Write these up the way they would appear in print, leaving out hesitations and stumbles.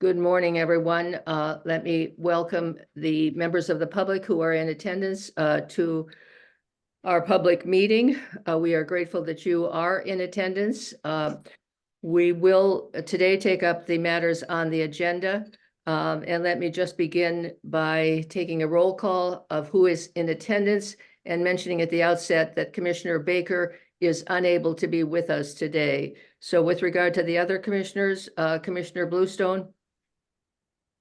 Good morning, everyone. Let me welcome the members of the public who are in attendance to our public meeting. We are grateful that you are in attendance. We will today take up the matters on the agenda. And let me just begin by taking a roll call of who is in attendance and mentioning at the outset that Commissioner Baker is unable to be with us today. So with regard to the other commissioners, Commissioner Bluestone.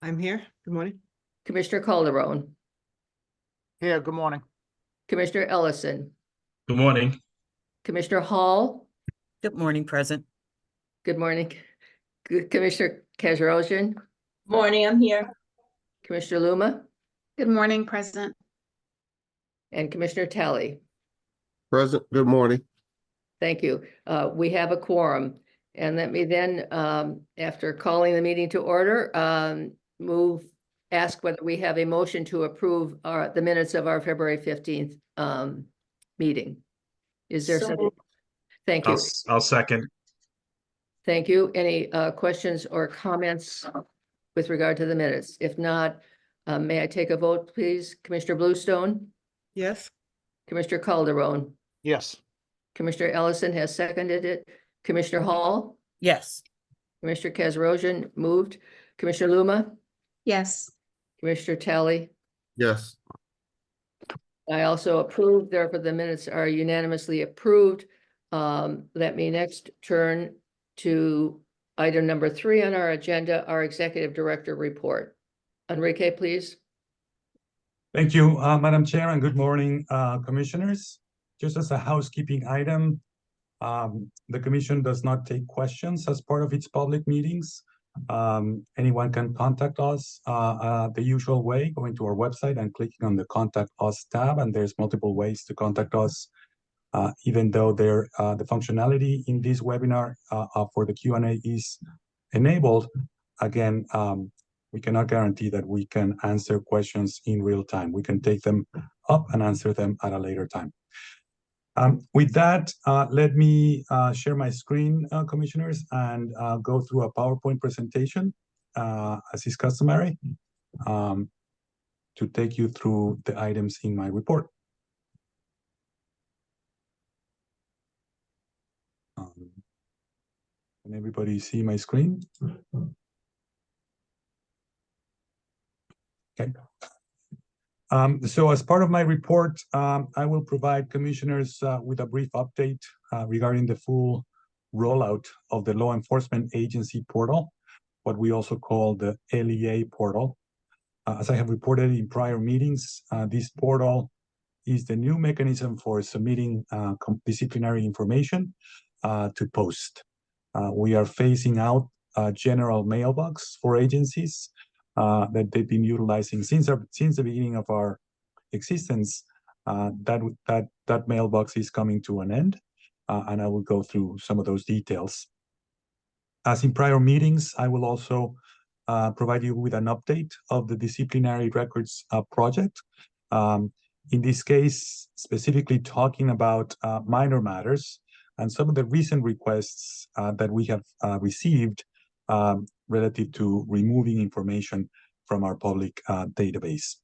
I'm here. Good morning. Commissioner Calderon. Here, good morning. Commissioner Ellison. Good morning. Commissioner Hall. Good morning, present. Good morning. Commissioner Kazarosian. Morning, I'm here. Commissioner Luma. Good morning, present. And Commissioner Talley. Present. Good morning. Thank you. We have a quorum. And let me then, after calling the meeting to order, ask whether we have a motion to approve the minutes of our February 15th meeting. Is there something? Thank you. I'll second. Thank you. Any questions or comments with regard to the minutes? If not, may I take a vote, please? Commissioner Bluestone? Yes. Commissioner Calderon? Yes. Commissioner Ellison has seconded it. Commissioner Hall? Yes. Commissioner Kazarosian moved. Commissioner Luma? Yes. Commissioner Talley? Yes. I also approve, therefore the minutes are unanimously approved. Let me next turn to item number 3 on our agenda, our Executive Director report. Enrique, please. Thank you, Madam Chair, and good morning, Commissioners. Just as a housekeeping item, the Commission does not take questions as part of its public meetings. Anyone can contact us the usual way, going to our website and clicking on the Contact Us tab, and there's multiple ways to contact us. Even though the functionality in this webinar for the Q&A is enabled, again, we cannot guarantee that we can answer questions in real time. We can take them up and answer them at a later time. With that, let me share my screen, Commissioners, and go through a PowerPoint presentation, as is customary, to take you through the items in my report. Can everybody see my screen? Okay. So as part of my report, I will provide Commissioners with a brief update regarding the full rollout of the Law Enforcement Agency portal, what we also call the LEA portal. As I have reported in prior meetings, this portal is the new mechanism for submitting disciplinary information to post. We are phasing out a general mailbox for agencies that they've been utilizing since the beginning of our existence. That mailbox is coming to an end, and I will go through some of those details. As in prior meetings, I will also provide you with an update of the disciplinary records project. In this case, specifically talking about minor matters and some of the recent requests that we have received relative to removing information from our public database.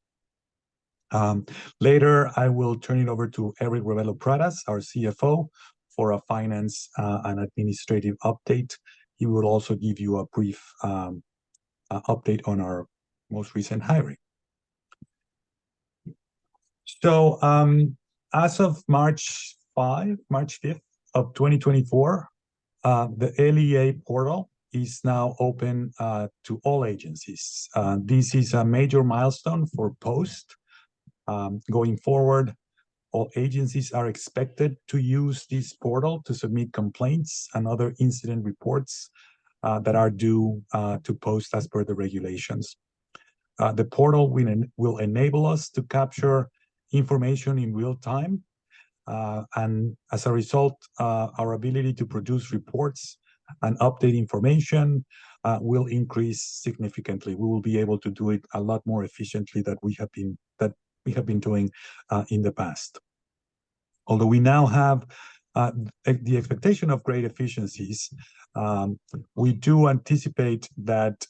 Later, I will turn it over to Eric Ravelo-Pradas, our CFO, for a finance and administrative update. He will also give you a brief update on our most recent hiring. So as of March 5th of 2024, the LEA portal is now open to all agencies. This is a major milestone for Post. Going forward, all agencies are expected to use this portal to submit complaints and other incident reports that are due to Post as per the regulations. The portal will enable us to capture information in real time, and as a result, our ability to produce reports and update information will increase significantly. We will be able to do it a lot more efficiently than we have been doing in the past. Although we now have the expectation of great efficiencies, we do anticipate that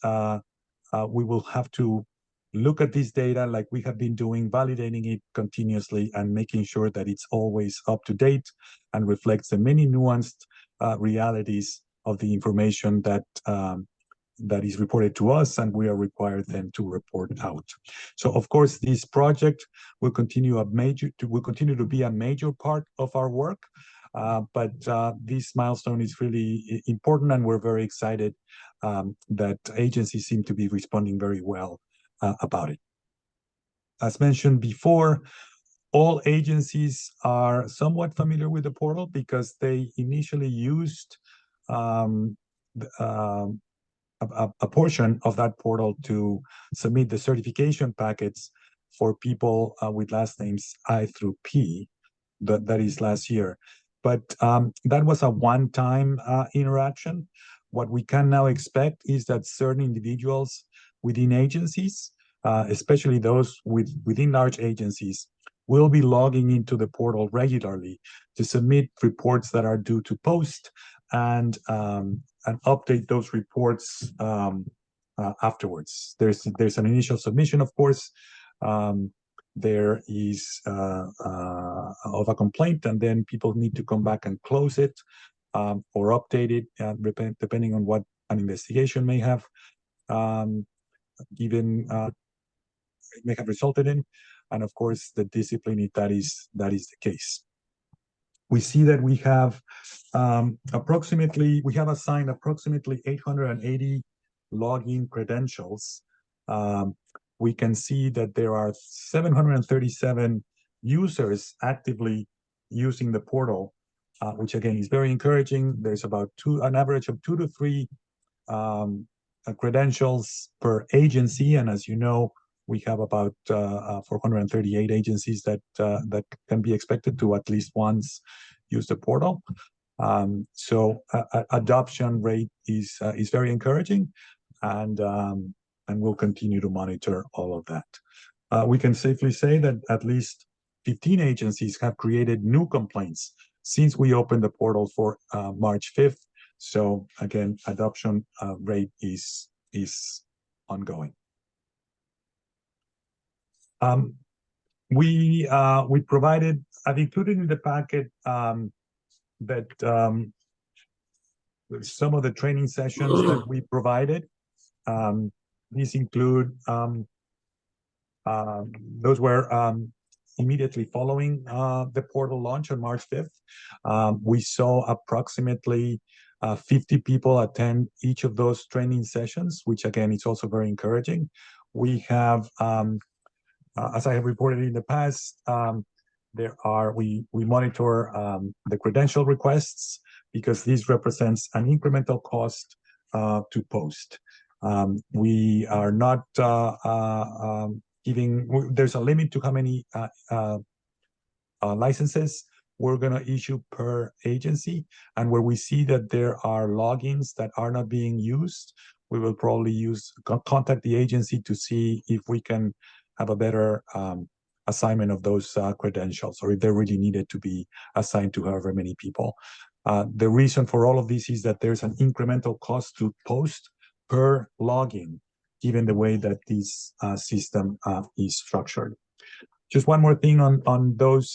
we will have to look at this data like we have been doing, validating it continuously and making sure that it's always up to date and reflects the many nuanced realities of the information that that is reported to us, and we are required then to report out. So, of course, this project will continue to be a major part of our work. But this milestone is really important, and we're very excited that agencies seem to be responding very well about it. As mentioned before, all agencies are somewhat familiar with the portal because they initially used a portion of that portal to submit the certification packets for people with last names I through P. That is last year. But that was a one-time interaction. What we can now expect is that certain individuals within agencies, especially those within large agencies, will be logging into the portal regularly to submit reports that are due to post and update those reports afterwards. There's an initial submission, of course. There is of a complaint, and then people need to come back and close it or update it, depending on what an investigation may have may have resulted in, and of course the discipline if that is the case. We see that we have assigned approximately 880 login credentials. We can see that there are 737 users actively using the portal, which again is very encouraging. There's about an average of 2 to 3 credentials per agency, and as you know, we have about 438 agencies that can be expected to at least once use the portal. So adoption rate is very encouraging, and we'll continue to monitor all of that. We can safely say that at least 15 agencies have created new complaints since we opened the portal for March 5th. So again, adoption rate is ongoing. We provided, I've included in the packet that some of the training sessions that we provided. These include those were immediately following the portal launch on March 5th. We saw approximately 50 people attend each of those training sessions, which again is also very encouraging. We have as I have reported in the past, we monitor the credential requests because this represents an incremental cost to post. We are not there's a limit to how many licenses we're going to issue per agency, and where we see that there are logins that are not being used, we will probably contact the agency to see if we can have a better assignment of those credentials, or if they're really needed to be assigned to however many people. The reason for all of this is that there's an incremental cost to post per login, given the way that this system is structured. Just one more thing on those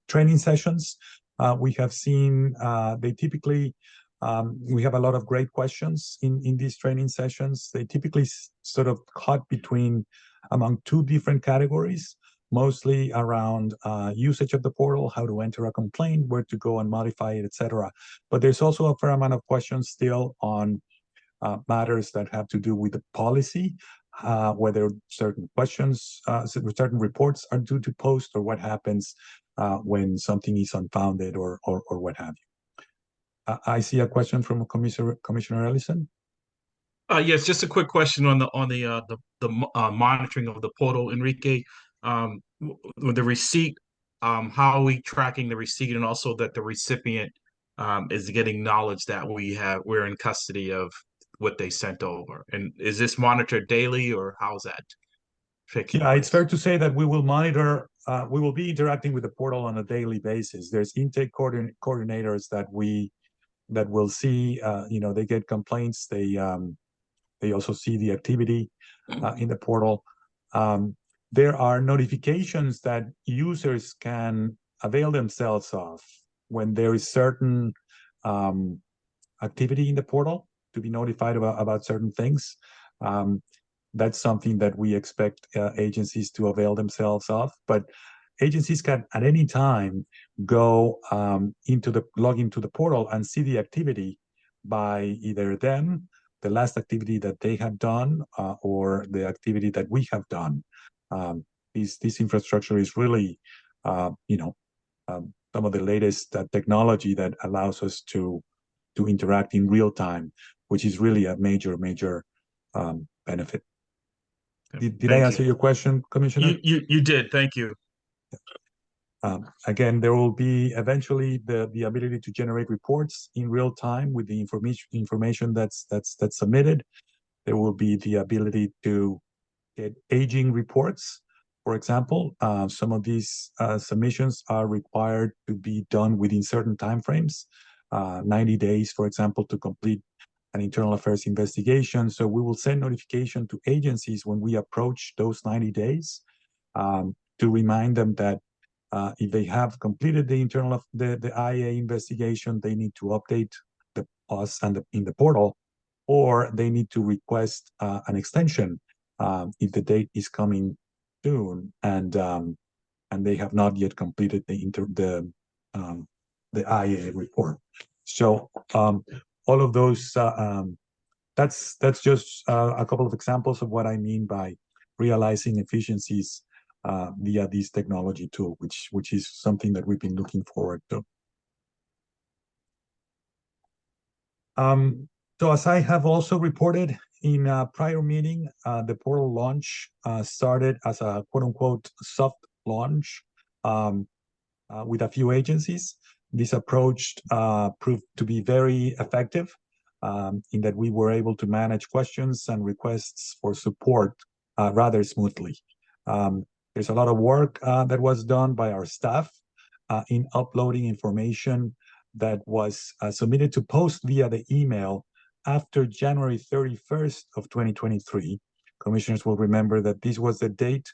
training sessions. We have seen they typically we have a lot of great questions in these training sessions. They typically sort of cut among 2 different categories, mostly around usage of the portal, how to enter a complaint, where to go and modify it, etc. But there's also a fair amount of questions still on matters that have to do with the policy, whether certain questions, certain reports are due to post, or what happens when something is unfounded, or what have you. I see a question from Commissioner Ellison. Yes, just a quick question on the monitoring of the portal, Enrique. With the receipt, how are we tracking the receipt, and also that the recipient is getting knowledge that we're in custody of what they sent over? And is this monitored daily, or how's that? Yeah, it's fair to say that we will monitor. We will be interacting with the portal on a daily basis. There's intake coordinators that we that will see, they get complaints. They also see the activity in the portal. There are notifications that users can avail themselves of when there is certain activity in the portal to be notified about certain things. That's something that we expect agencies to avail themselves of. But agencies can at any time go log into the portal and see the activity by either them, the last activity that they have done, or the activity that we have done. This infrastructure is really, some of the latest technology that allows us to interact in real time, which is really a major benefit. Did I Thank answer you. your question, Commissioner? You did. Thank you. Again, there will be eventually the ability to generate reports in real time with the information that's submitted. There will be the ability to get aging reports. For example, some of these submissions are required to be done within certain timeframes, 90 days, for example, to complete an internal affairs investigation. So we will send notification to agencies when we approach those 90 days to remind them that if they have completed the IA investigation, they need to update us in the portal, or they need to request an extension if the date is coming soon and they have not yet completed the IA report. So all of those, that's just a couple of examples of what I mean by realizing efficiencies via this technology tool, which is something that we've been looking forward to. So as I have also reported in a prior meeting, the portal launch started as a quote-unquote soft launch with a few agencies. This approach proved to be very effective in that we were able to manage questions and requests for support rather smoothly. There's a lot of work that was done by our staff in uploading information that was submitted to post via the email after January 31st of 2023. Commissioners will remember that this was the date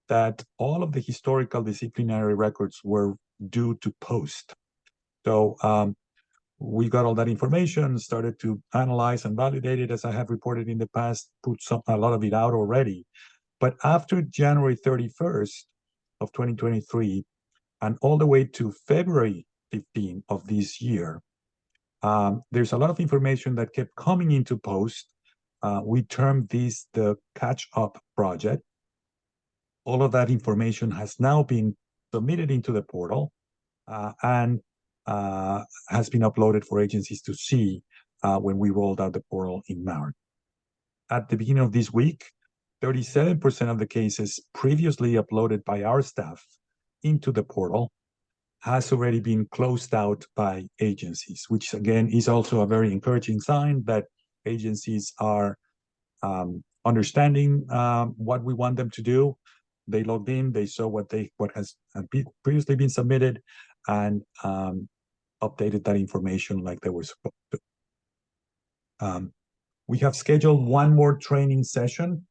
that all of the historical disciplinary records were due to post. So we got all that information, started to analyze and validate it, as I have reported in the past, put a lot of it out already. But after January 31st of 2023, and all the way to February 15 of this year, there's a lot of information that kept coming into post. We termed this the catch-up project. All of that information has now been submitted into the portal and has been uploaded for agencies to see when we rolled out the portal in March. At the beginning of this week, 37% of the cases previously uploaded by our staff into the portal has already been closed out by agencies, which again is also a very encouraging sign that agencies are understanding what we want them to do. They logged in, they saw what has previously been submitted, and updated that information like they were supposed to. We have scheduled one more training session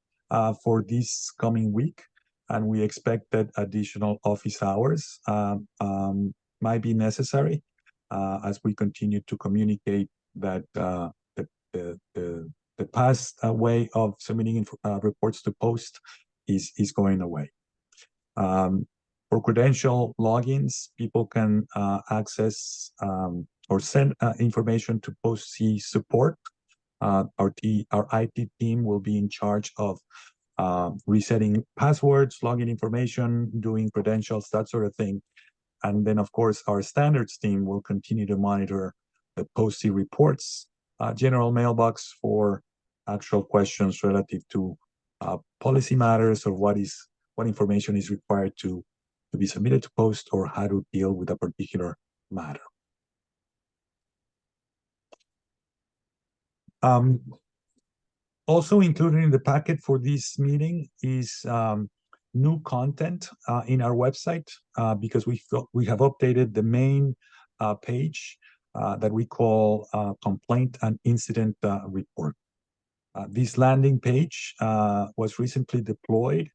for this coming week, and we expect that additional office hours might be necessary as we continue to communicate that the past way of submitting reports to post is going away. For credential logins, people can access or send information to post-C support. Our IT team will be in charge of resetting passwords, login information, doing credentials, that sort of thing. And then, of course, our standards team will continue to monitor the post-C reports, general mailbox for actual questions relative to policy matters or what information is required to be submitted to post or how to deal with a particular matter. Also included in the packet for this meeting is new content in our website because we have updated the main page that we call Complaint and Incident Report. This landing page was recently deployed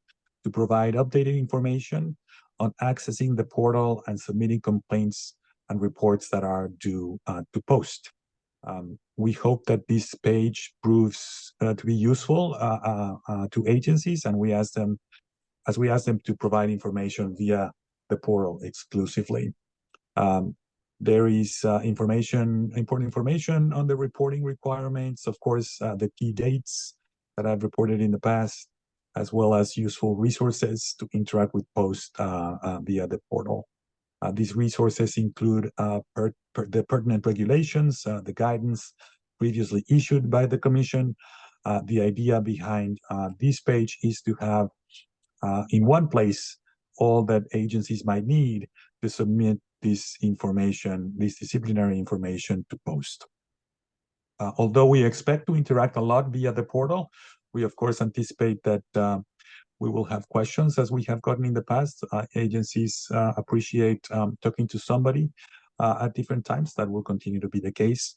to provide updated information on accessing the portal and submitting complaints and reports that are due to post. We hope that this page proves to be useful to agencies, and we ask them to provide information via the portal exclusively. There is important information on the reporting requirements, of course, the key dates that I've reported in the past, as well as useful resources to interact with posts via the portal. These resources include the pertinent regulations, the guidance previously issued by the Commission. The idea behind this page is to have in one place all that agencies might need to submit this information, this disciplinary information to post. Although we expect to interact a lot via the portal, we of course anticipate that we will have questions as we have gotten in the past. Agencies appreciate talking to somebody at different times. That will continue to be the case.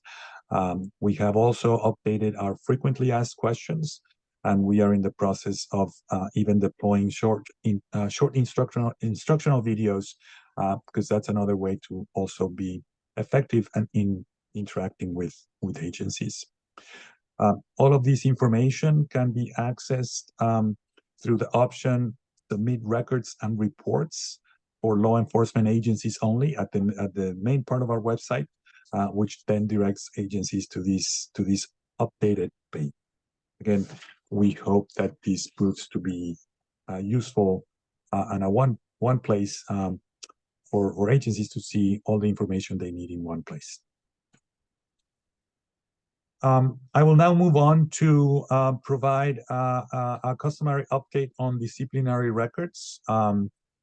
We have also updated our frequently asked questions, and we are in the process of even deploying short instructional videos, because that's another way to also be effective and in interacting with agencies. All of this information can be accessed through the option Submit Records and Reports for law enforcement agencies only at the main part of our website, which then directs agencies to this updated page. Again, we hope that this proves to be useful and a one place for agencies to see all the information they need in one place. I will now move on to provide a customary update on disciplinary records.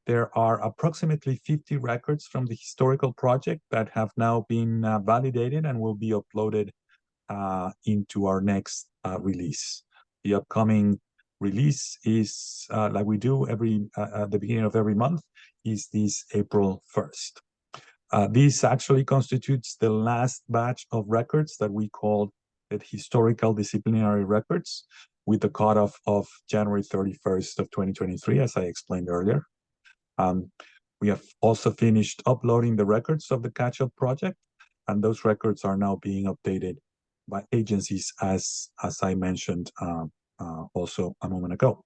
There are approximately 50 records from the historical project that have now been validated and will be uploaded into our next release. The upcoming release is, like we do at the beginning of every month, is this April 1st. This actually constitutes the last batch of records that we called the historical disciplinary records, with the cutoff of January 31st of 2023, as I explained earlier. We have also finished uploading the records of the catch-up project, and those records are now being updated by agencies, as I mentioned also a moment ago.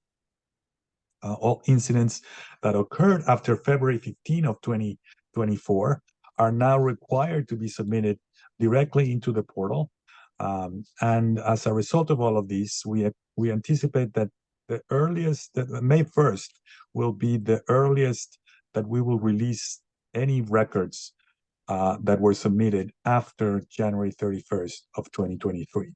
All incidents that occurred after February 15 of 2024 are now required to be submitted directly into the portal. And as a result of all of this, we anticipate that the earliest, that May 1st will be the earliest that we will release any records that were submitted after January 31st of 2023.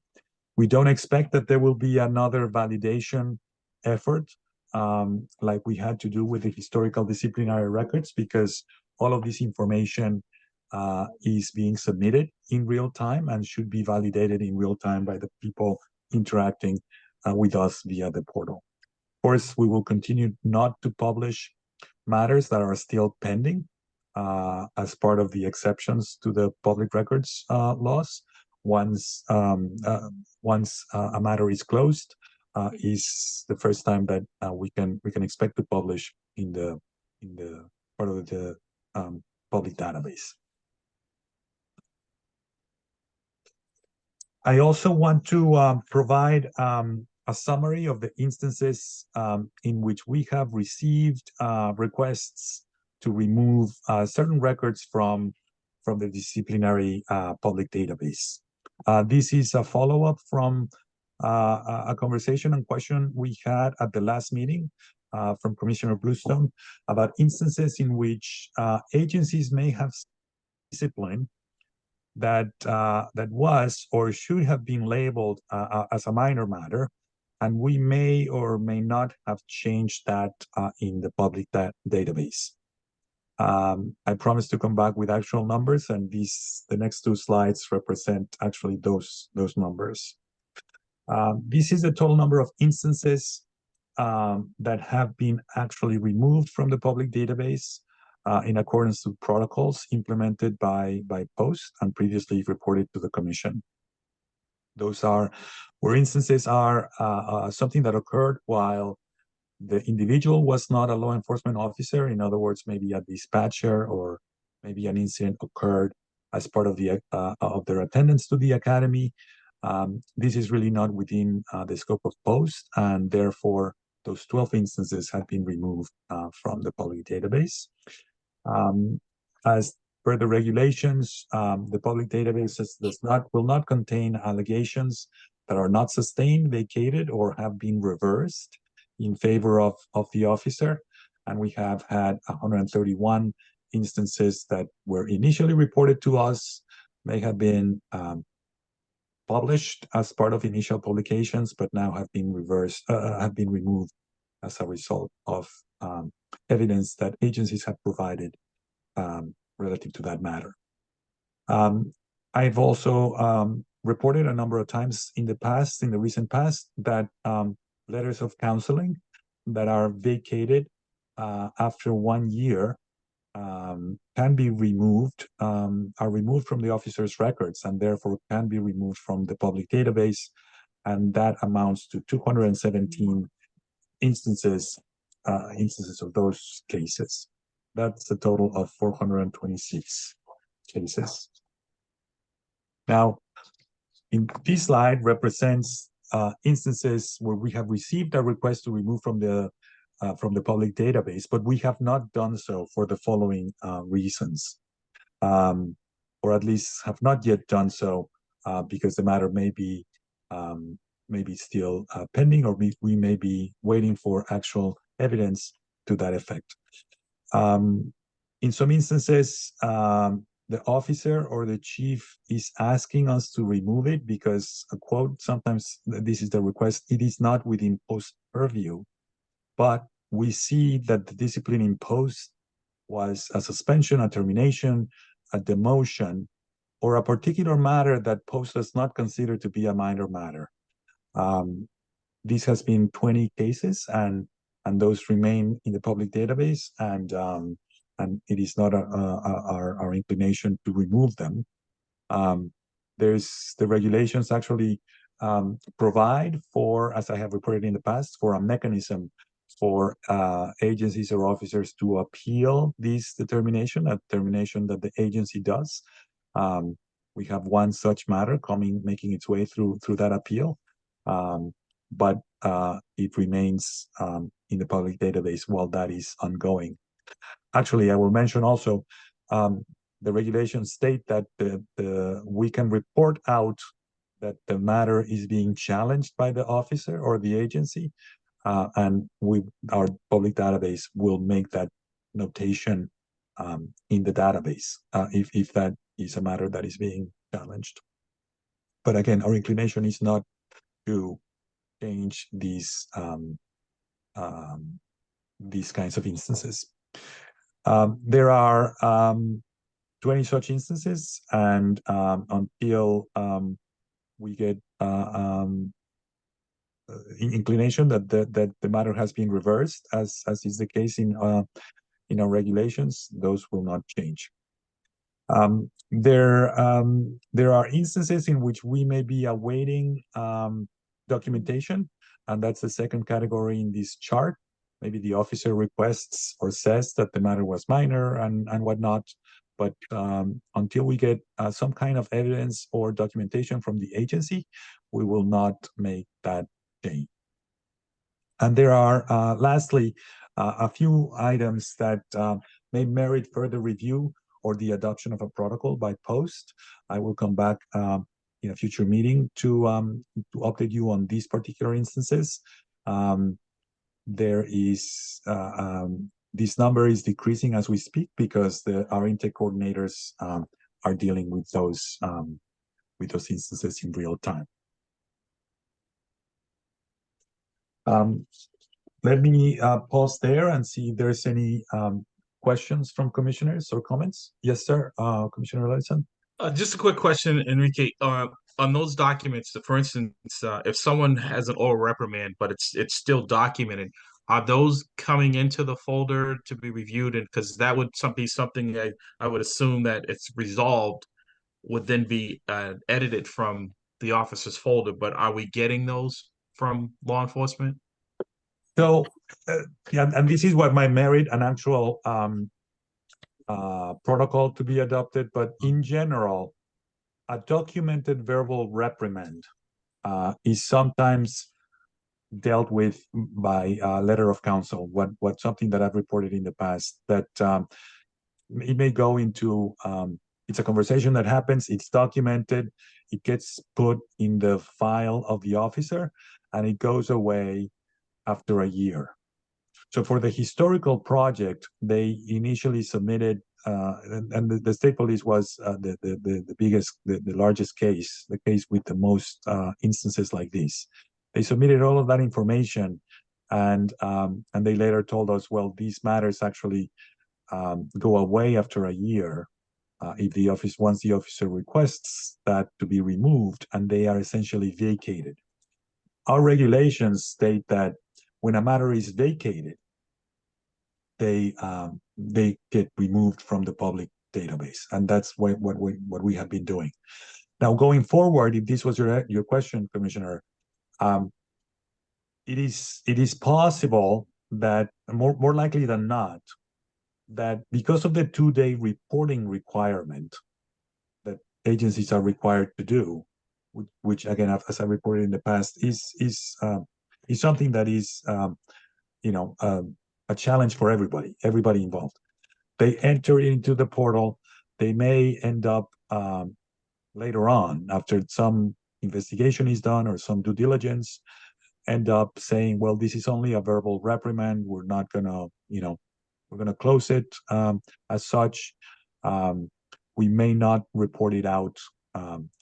We don't expect that there will be another validation effort like we had to do with the historical disciplinary records, because all of this information is being submitted in real time and should be validated in real time by the people interacting with us via the portal. Of course, we will continue not to publish matters that are still pending as part of the exceptions to the public records laws. Once a matter is closed, is the first time that we can expect to publish in the part of the public database. I also want to provide a summary of the instances in which we have received requests to remove certain records from the disciplinary public database. This is a follow-up from a conversation and question we had at the last meeting from Commissioner Bluestone about instances in which agencies may have discipline that was or should have been labeled as a minor matter, and we may or may not have changed that in the public database. I promise to come back with actual numbers, and the next two slides represent actually those numbers. This is the total number of instances that have been actually removed from the public database. in accordance with protocols implemented by Post and previously reported to the Commission. Those are where instances are something that occurred while the individual was not a law enforcement officer. In other words, maybe a dispatcher, or maybe an incident occurred as part of their attendance to the academy. This is really not within the scope of Post, and therefore those 12 instances have been removed from the public database. As per the regulations, the public database will not contain allegations that are not sustained, vacated, or have been reversed in favor of the officer. And we have had 131 instances that were initially reported to us, may have been published as part of initial publications, but now have been removed as a result of evidence that agencies have provided relative to that matter. I've also reported a number of times in the recent past, that letters of counseling that are vacated after 1 year can be removed, are removed from the officer's records, and therefore can be removed from the public database. And that amounts to 217 instances of those cases. That's a total of 426 cases. Now, in this slide represents instances where we have received a request to remove from the public database, but we have not done so for the following reasons, or at least have not yet done so because the matter may be still pending, or we may be waiting for actual evidence to that effect. In some instances, the officer or the chief is asking us to remove it because, a quote, sometimes this is the request, it is not within Post purview, but we see that the discipline imposed was a suspension, a termination, a demotion, or a particular matter that Post does not consider to be a minor matter. This has been 20 cases, and those remain in the public database, and it is not our inclination to remove them. The regulations actually provide for, as I have reported in the past, for a mechanism for agencies or officers to appeal this determination, a determination that the agency does. We have one such matter making its way through that appeal, but it remains in the public database while that is ongoing. Actually, I will mention also the regulations state that we can report out that the matter is being challenged by the officer or the agency, and our public database will make that notation in the database if that is a matter that is being challenged. But again, our inclination is not to change these kinds of instances. There are 20 such instances, and until we get inclination that the matter has been reversed, as is the case in our regulations, those will not change. There are instances in which we may be awaiting documentation, and that's the second category in this chart. Maybe the officer requests or says that the matter was minor and whatnot, but until we get some kind of evidence or documentation from the agency, we will not make that change. And there are, lastly, a few items that may merit further review or the adoption of a protocol by Post. I will come back in a future meeting to update you on these particular instances. There is this number is decreasing as we speak because our intake coordinators are dealing with those instances in real time. Let me pause there and see if there's any questions from commissioners or comments. Yes, sir. Commissioner Larson. Just a quick question, Enrique. On those documents, for instance, if someone has an oral reprimand, but it's still documented, are those coming into the folder to be reviewed? And because that would be something that I would assume that it's resolved would then be edited from the officer's folder, but are we getting those from law enforcement? So, yeah, and this is what my merit and actual protocol to be adopted, but in general, a documented verbal reprimand is sometimes dealt with by letter of counsel. What something that I've reported in the past that it may go into it's a conversation that happens, it's documented, it gets put in the file of the officer, and it goes away after a year. So for the historical project, they initially submitted, and the state police was the biggest, the largest case, the case with the most instances like this. They submitted all of that information, and they later told us, well, these matters actually go away after a year if once the officer requests that to be removed, and they are essentially vacated. Our regulations state that when a matter is vacated, they get removed from the public database, and that's what we have been doing. Now, going forward, if this was your question, Commissioner, it is possible that more likely than not, that because of the 2-day reporting requirement that agencies are required to do, which again, as I reported in the past, is something that is a challenge for everybody involved. They enter into the portal. They may end up later on, after some investigation is done or some due diligence, end up saying, well, this is only a verbal reprimand. We're not gonna, we're gonna close it as such. We may not report it out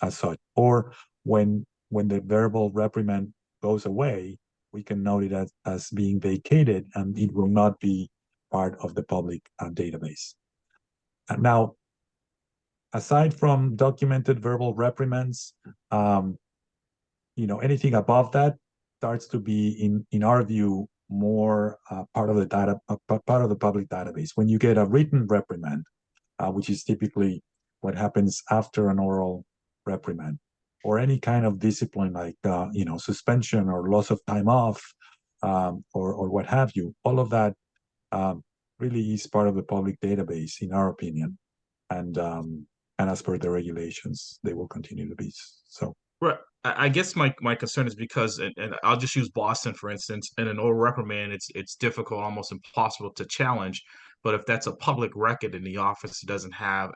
as such. Or when the verbal reprimand goes away, we can note it as being vacated, and it will not be part of the public database. And now, aside from documented verbal reprimands, anything above that starts to be, in our view, more part of the public database. When you get a written reprimand, which is typically what happens after an oral reprimand, or any kind of discipline like suspension or loss of time off, or what have you, all of that really is part of the public database, in our opinion, and as per the regulations, they will continue to be so. Right. I guess my concern is because, and I'll just use Boston for instance, in an oral reprimand, it's difficult, almost impossible to challenge. But if that's a public record and the office doesn't have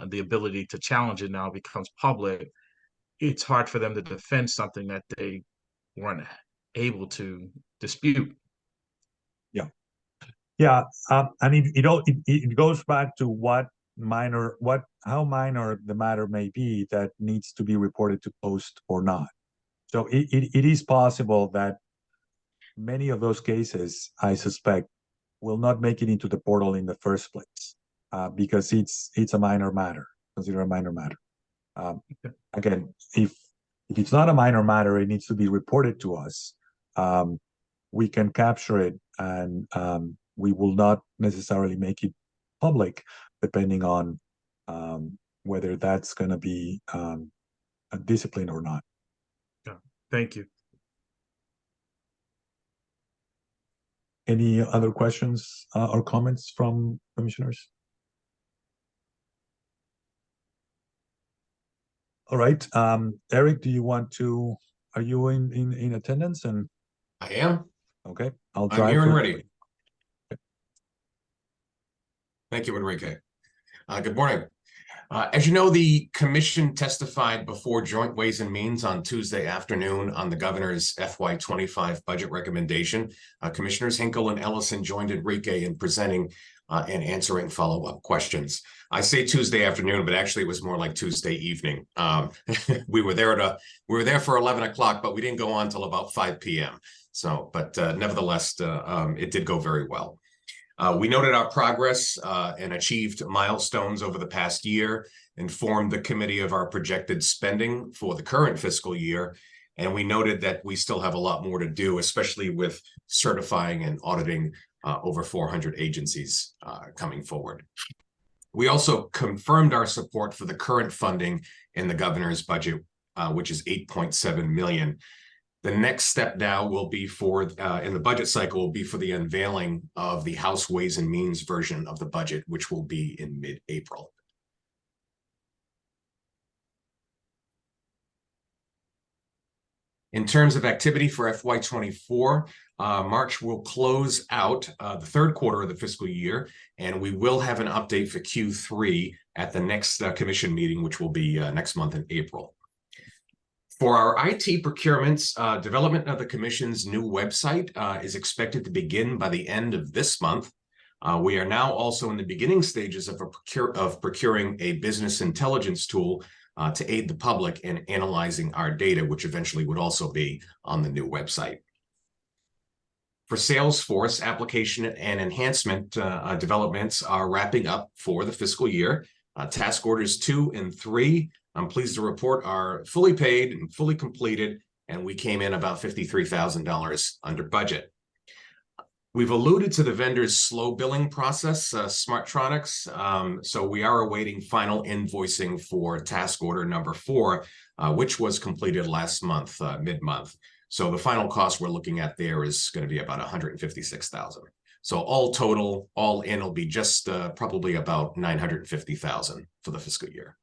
the ability to challenge it, now it becomes public, it's hard for them to defend something that they weren't able to dispute. Yeah, and it goes back to how minor the matter may be that needs to be reported to post or not. So it is possible that many of those cases, I suspect, will not make it into the portal in the first place because it's a minor matter, considered a minor matter. Again, if it's not a minor matter, it needs to be reported to us. We can capture it, and we will not necessarily make it public, depending on whether that's going to be a discipline or not. Yeah. Thank you. Any other questions or comments from commissioners? All right, Eric, are you in attendance? And I am. okay, I'll I'm drive. here and ready. Thank you, Enrique. Good morning. As you know, the commission testified before Joint Ways and Means on Tuesday afternoon on the governor's FY25 budget recommendation. Commissioners Hinkle and Ellison joined Enrique in presenting and answering follow-up questions. I say Tuesday afternoon, but actually it was more like Tuesday evening. We were there for 11 o'clock, but we didn't go on till about 5 p.m. So, but nevertheless, it did go very well. We noted our progress and achieved milestones over the past year, informed the committee of our projected spending for the current fiscal year, And we noted that we still have a lot more to do, especially with certifying and auditing over 400 agencies coming forward. We also confirmed our support for the current funding in the governor's budget, which is $8.7 million. The next step now will be for, in the budget cycle, will be for the unveiling of the House Ways and Means version of the budget, which will be in mid-April. In terms of activity for FY24, March will close out the third quarter of the fiscal year, and we will have an update for Q3 at the next commission meeting, which will be next month in April. For our IT procurements, development of the commission's new website is expected to begin by the end of this month. We are now also in the beginning stages of procuring a business intelligence tool to aid the public in analyzing our data, which eventually would also be on the new website. For Salesforce, application and enhancement developments are wrapping up for the fiscal year. Task orders 2 and 3, I'm pleased to report, are fully paid and fully completed, and we came in about $53,000 under budget. We've alluded to the vendor's slow billing process, Smartronix, so we are awaiting final invoicing for task order number 4, which was completed last month, mid-month. So the final cost we're looking at there is going to be about $156,000. So all total, all in, will be just probably about $950,000 for the fiscal year.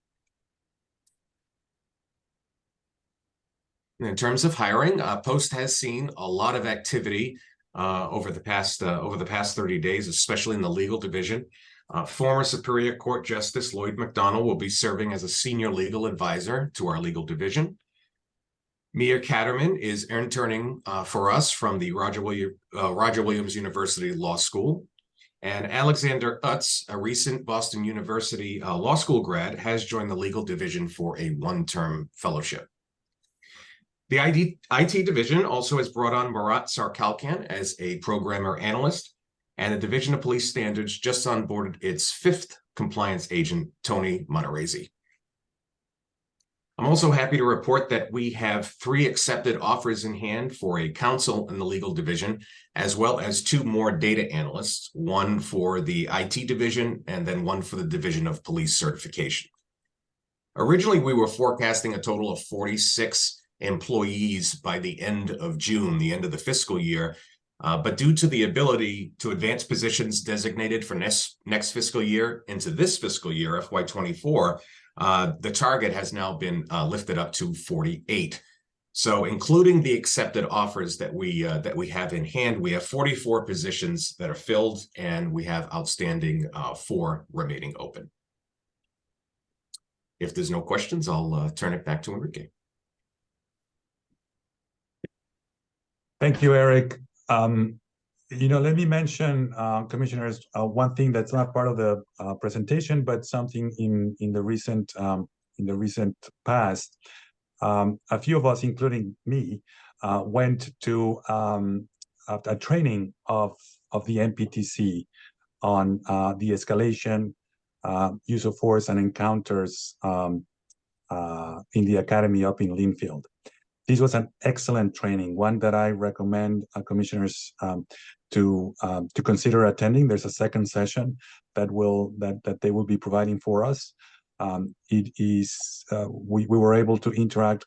In terms of hiring, Post has seen a lot of activity over the past 30 days, especially in the legal division. Former Superior Court Justice Lloyd McDonnell will be serving as a senior legal advisor to our legal division. Mia Catterman is interning for us from the Roger Williams University Law School. And Alexander Utz, a recent Boston University Law School grad, has joined the legal division for a one-term fellowship. The IT division also has brought on Marat Sarkalkan as a programmer analyst, and the Division of Police Standards just onboarded its 5th compliance agent, Tony Monterezi. I'm also happy to report that we have 3 accepted offers in hand for a counsel in the legal division, as well as 2 more data analysts, one for the IT division and then one for the Division of Police Certification. Originally, we were forecasting a total of 46 employees by the end of June, the end of the fiscal year. But due to the ability to advance positions designated for next fiscal year into this fiscal year, FY24, the target has now been lifted up to 48. So including the accepted offers that we have in hand, we have 44 positions that are filled, and we have outstanding 4 remaining open. If there's no questions, I'll turn it back to Enrique. Thank you, Eric. Let me mention, commissioners, one thing that's not part of the presentation, but something in the recent past. A few of us, including me, went to a training of the MPTC on de-escalation, use of force, and encounters in the academy up in Linfield. This was an excellent training, one that I recommend commissioners to consider attending. There's a second session that they will be providing for us. We were able to interact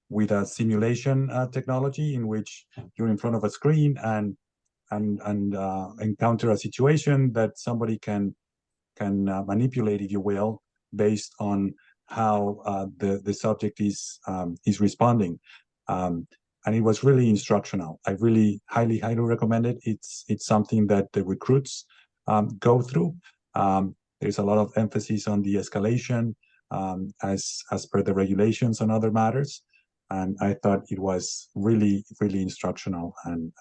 with a simulation technology in which you're in front of a screen and encounter a situation that somebody can manipulate, if you will, based on how the subject is responding, and it was really instructional. I really highly recommend it. It's something that the recruits go through. There's a lot of emphasis on the escalation as per the regulations and other matters, and I thought it was really instructional, and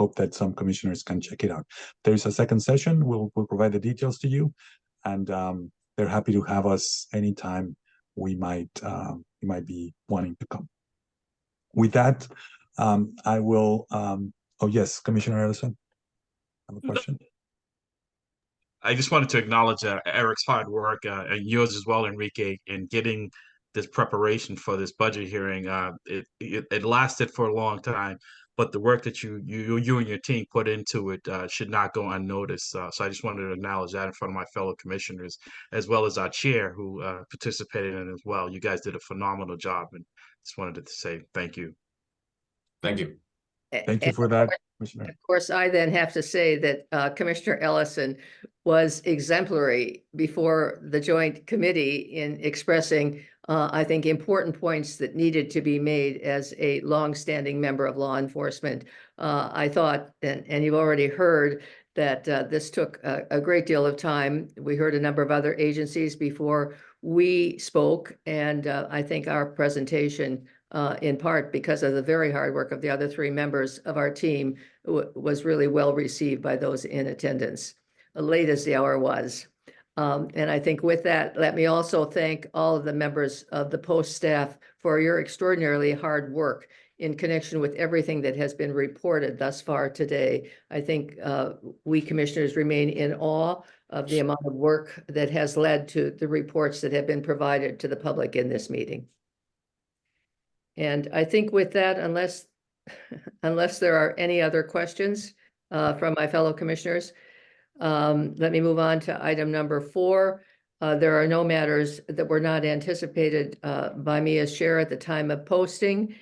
hope that some commissioners can check it out. There's a second session. We'll provide the details to you, and they're happy to have us anytime we might be wanting to come. With that, I will. Oh yes, Commissioner Ellison, I have a question. I just wanted to acknowledge Eric's hard work and yours as well, Enrique, in getting this preparation for this budget hearing. It lasted for a long time, but the work that you and your team put into it should not go unnoticed. So I just wanted to acknowledge that in front of my fellow commissioners, as well as our chair who participated in it as well. You guys did a phenomenal job, and just wanted to say thank you. Thank you. Thank you for that, Commissioner. Of course, I then have to say that Commissioner Ellison was exemplary before the joint committee in expressing, I think, important points that needed to be made as a longstanding member of law enforcement. I thought, and you've already heard, that this took a great deal of time. We heard a number of other agencies before we spoke, and I think our presentation, in part because of the very hard work of the other three members of our team, was really well received by those in attendance, late as the hour was. And I think with that, let me also thank all of the members of the Post staff for your extraordinarily hard work in connection with everything that has been reported thus far today. I think we commissioners remain in awe of the amount of work that has led to the reports that have been provided to the public in this meeting. And I think with that, unless there are any other questions from my fellow commissioners, let me move on to item number 4. There are no matters that were not anticipated by me as chair at the time of posting,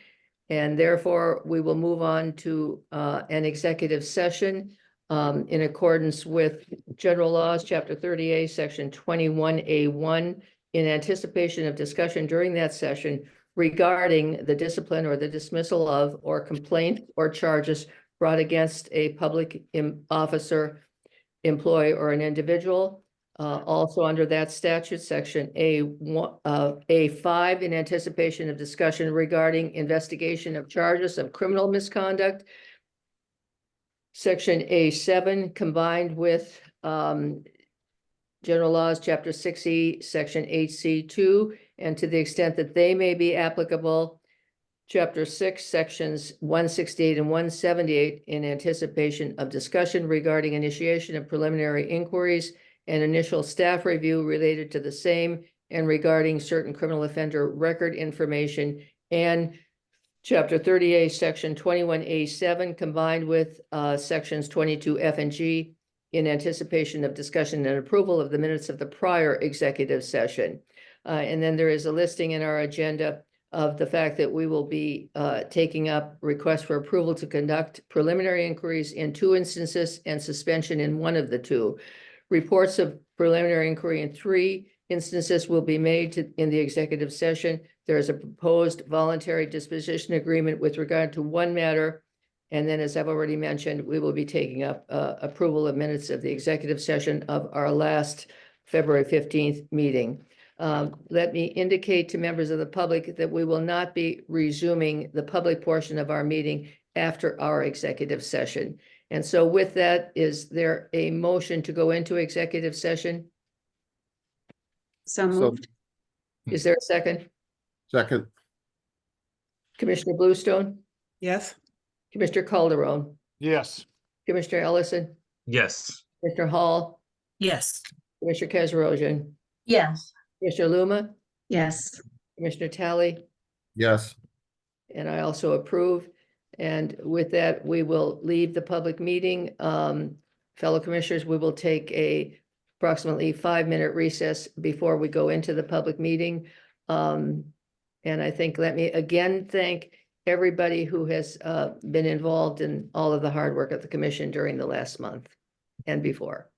and therefore we will move on to an executive session in accordance with General Laws, Chapter 30A, Section 21A1, in anticipation of discussion during that session regarding the discipline or the dismissal of or complaint or charges brought against a public officer, employee, or an individual. Also under that statute, Section A5, in anticipation of discussion regarding investigation of charges of criminal misconduct. Section A7, combined with General Laws, Chapter 6E, Section 8C2, and to the extent that they may be applicable, Chapter 6, Sections 168 and 178, in anticipation of discussion regarding initiation of preliminary inquiries and initial staff review related to the same, and regarding certain criminal offender record information, and Chapter 30A, Section 21A7, combined with Sections 22F and G, in anticipation of discussion and approval of the minutes of the prior executive session. And then there is a listing in our agenda of the fact that we will be taking up requests for approval to conduct preliminary inquiries in 2 instances and suspension in 1 of the 2. Reports of preliminary inquiry in 3 instances will be made in the executive session. There is a proposed voluntary disposition agreement with regard to 1 matter. And then, as I've already mentioned, we will be taking up approval of minutes of the executive session of our last February 15th meeting. Let me indicate to members of the public that we will not be resuming the public portion of our meeting after our executive session. And so with that, is there a motion to go into executive session? So So, moved. Is there a second? second, Commissioner Bluestone, Yes. Commissioner Calderon, Yes. Commissioner Ellison, Yes. Commissioner Hall, Yes. Commissioner Kesrosian, Yes. Commissioner Luma, Yes. Commissioner Talley, yes. and I also approve. And with that, we will leave the public meeting. Fellow commissioners, we will take a approximately 5-minute recess before we go into the public meeting. And I think, let me again thank everybody who has been involved in all of the hard work of the commission during the last month and before.